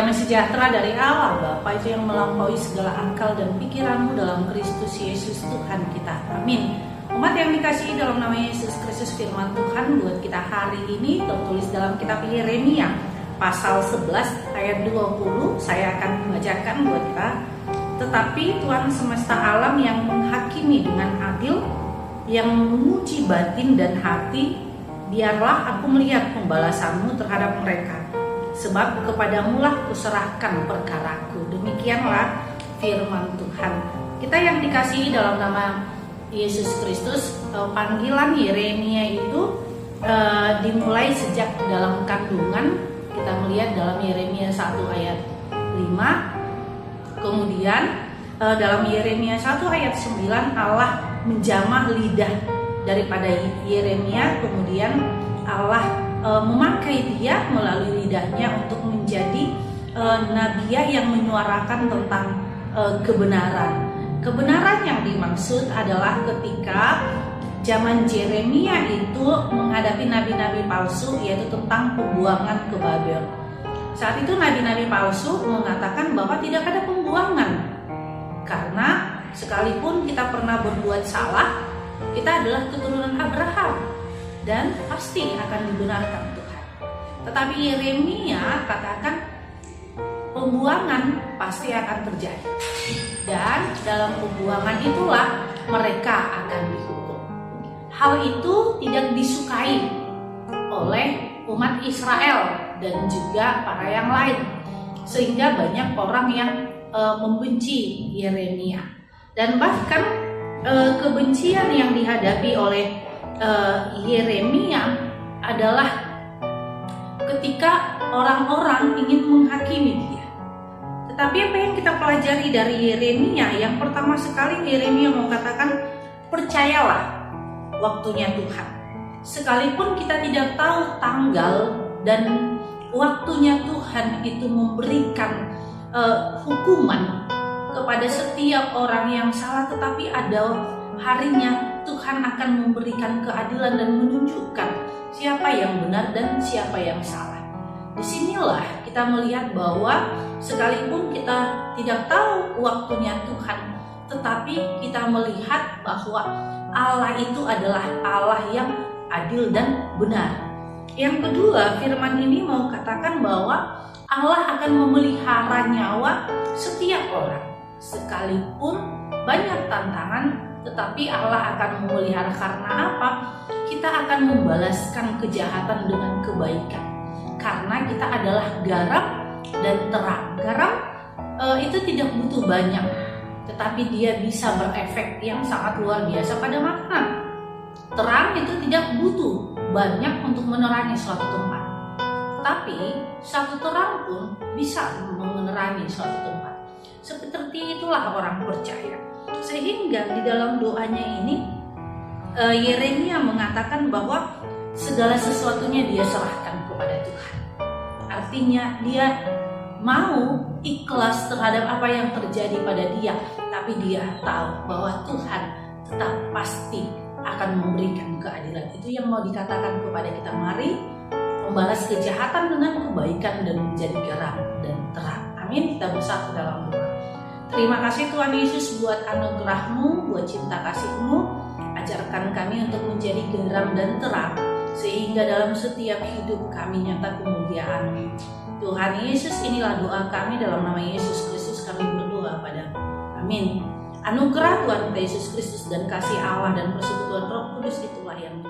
Damai sejahtera dari Allah Bapa itu yang melampaui segala akal dan pikiranmu dalam Kristus Yesus Tuhan kita. Amin. Umat yang dikasihi dalam nama Yesus Kristus, firman Tuhan buat kita hari ini tertulis dalam kitab Yeremia pasal 11 ayat 20. Saya akan membacakan buat kita. Tetapi Tuhan semesta alam yang menghakimi dengan adil, yang menguji batin dan hati, biarlah aku melihat pembalasanmu terhadap mereka. Sebab kepadamulah kuserahkan perkaraku. Demikianlah firman Tuhan. Kita yang dikasihi dalam nama Yesus Kristus, panggilan Yeremia itu dimulai sejak dalam kandungan. Kita melihat dalam Yeremia 1 ayat 5. Kemudian dalam Yeremia 1 ayat 9 Allah menjamah lidah daripada Yeremia. Kemudian Allah memakai dia melalui lidahnya untuk menjadi nabiya yang menyuarakan tentang kebenaran. Kebenaran yang dimaksud adalah ketika zaman Yeremia itu menghadapi nabi-nabi palsu, yaitu tentang pembuangan ke Babel. Saat itu nabi-nabi palsu mengatakan bahwa tidak ada pembuangan, karena sekalipun kita pernah berbuat salah, kita adalah keturunan Abraham dan pasti akan dibenarkan Tuhan. Tetapi Yeremia katakan pembuangan pasti akan terjadi, dan dalam pembuangan itulah mereka akan dihukum. Hal itu tidak disukai oleh umat Israel dan juga para yang lain, sehingga banyak orang yang membenci Yeremia. Dan bahkan kebencian yang dihadapi oleh Yeremia adalah ketika orang-orang ingin menghakimi dia. Tetapi apa yang kita pelajari dari Yeremia? Yang pertama sekali Yeremia mau katakan, percayalah waktunya Tuhan. Sekalipun kita tidak tahu tanggal dan waktunya Tuhan itu memberikan hukuman kepada setiap orang yang salah, tetapi ada harinya Tuhan akan memberikan keadilan dan menunjukkan siapa yang benar dan siapa yang salah. Disinilah kita melihat bahwa sekalipun kita tidak tahu waktunya Tuhan, tetapi kita melihat bahwa Allah itu adalah Allah yang adil dan benar. Yang kedua, firman ini mau katakan bahwa Allah akan memelihara nyawa setiap orang. Sekalipun banyak tantangan, tetapi Allah akan memelihara. Karena apa? Kita akan membalaskan kejahatan dengan kebaikan, karena kita adalah garam dan terang. Garam itu tidak butuh banyak, tetapi dia bisa berefek yang sangat luar biasa pada makanan. Terang itu tidak butuh banyak untuk menerangi suatu tempat, tapi satu terang pun bisa menerangi suatu tempat. Seperti itulah orang percaya. Sehingga di dalam doanya ini Yeremia mengatakan bahwa segala sesuatunya dia serahkan kepada Tuhan. Artinya dia mau ikhlas terhadap apa yang terjadi pada dia, tapi dia tahu bahwa Tuhan tetap pasti akan memberikan keadilan. Itu yang mau dikatakan kepada kita. Mari membalas kejahatan dengan kebaikan dan menjadi garam dan terang. Amin. Kita bersatu dalam doa. Terima kasih Tuhan Yesus buat anugerah-Mu, buat cinta kasih-Mu. Ajarkan kami untuk menjadi garam dan terang, sehingga dalam setiap hidup kami nyata kemuliaan-Mu. Tuhan Yesus, inilah doa kami dalam nama Yesus Kristus kami berdoa pada. Amin. Anugerah Tuhan Yesus Kristus dan kasih Allah dan persekutuan Roh Kudus itulah yang